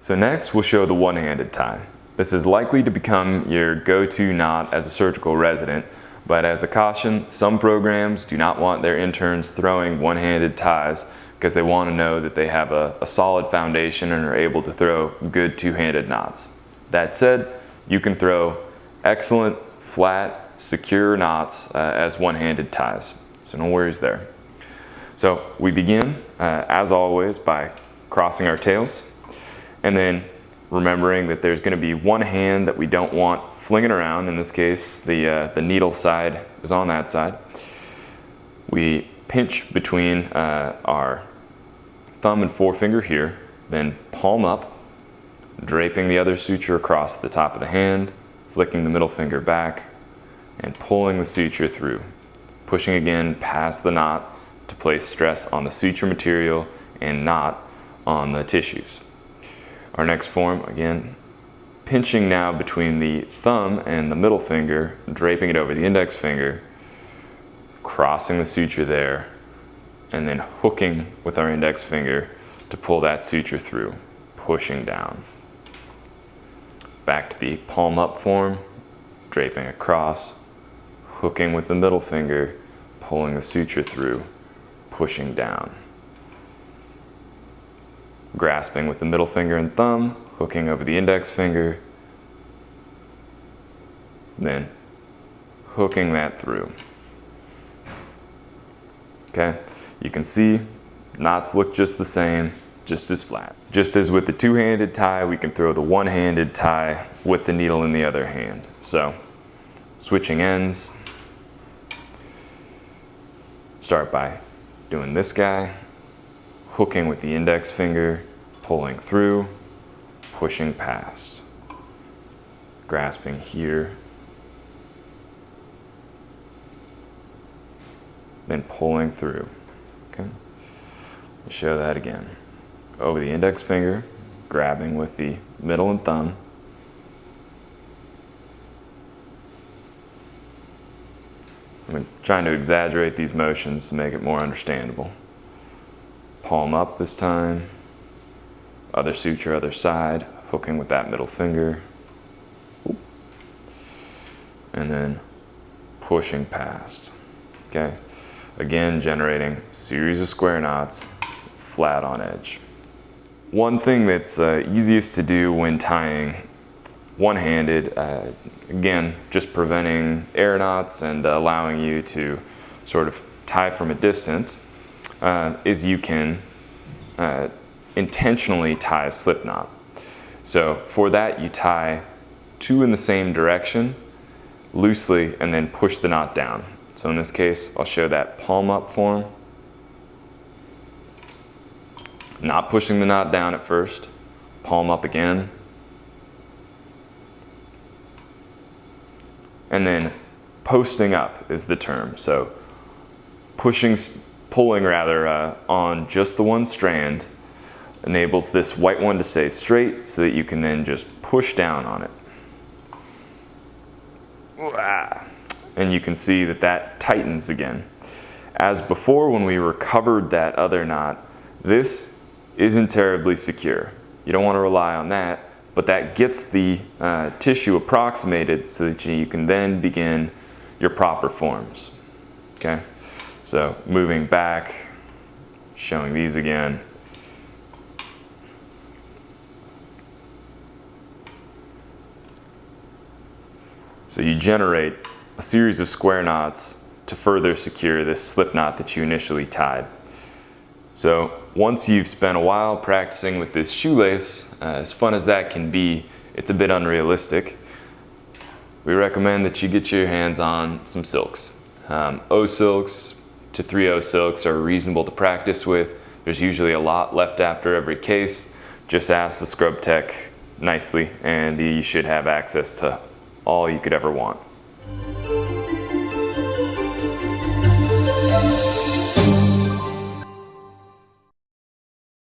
So next we'll show the one-handed tie. This is likely to become your go-to knot as a surgical resident, but as a caution, some programs do not want their interns throwing one-handed ties because they want to know that they have a solid foundation and are able to throw good two-handed knots. That said, you can throw excellent, flat, secure knots as one-handed ties, so no worries there. So we begin, as always, by crossing our tails, and then remembering that there's going to be one hand that we don't want flinging around. In this case, the needle side is on that side. We pinch between our thumb and forefinger here, then palm up, draping the other suture across the top of the hand, flicking the middle finger back, and pulling the suture through. Pushing again past the knot to place stress on the suture material and not on the tissues. Our next form, again, pinching now between the thumb and the middle finger, draping it over the index finger, crossing the suture there, and then hooking with our index finger to pull that suture through, pushing down. Back to the palm up form, draping across, hooking with the middle finger, pulling the suture through, pushing down. Grasping with the middle finger and thumb, hooking over the index finger, then hooking that through. Okay, you can see knots look just the same, just as flat. Just as with the two-handed tie, we can throw the one-handed tie with the needle in the other hand. So, switching ends, start by doing this guy, hooking with the index finger, pulling through, pushing past, grasping here, then pulling through. Okay, we'll show that again. Over the index finger, grabbing with the middle and thumb, I'm trying to exaggerate these motions to make it more understandable. Palm up this time, other suture, other side, hooking with that middle finger, and then pushing past. Okay, again generating a series of square knots, flat on edge. One thing that's easiest to do when tying one-handed, again, just preventing air knots and allowing you to sort of tie from a distance, is you can intentionally tie a slip knot. So for that, you tie two in the same direction loosely and then push the knot down. So in this case, I'll show that palm up form. Not pushing the knot down at first, palm up again, and then posting up is the term. So pulling on just the one strand enables this white one to stay straight so that you can then just push down on it. And you can see that that tightens again. As before, when we recovered that other knot, this isn't terribly secure. You don't want to rely on that, but that gets the tissue approximated so that you can then begin your proper forms. Okay, so moving back, showing these again. So you generate a series of square knots to further secure this slip knot that you initially tied. So once you've spent a while practicing with this shoelace, as fun as that can be, it's a bit unrealistic. We recommend that you get your hands on some silks. O silks to 3/0 silks are reasonable to practice with. There's usually a lot left after every case. Just ask the scrub tech nicely and you should have access to all you could ever want.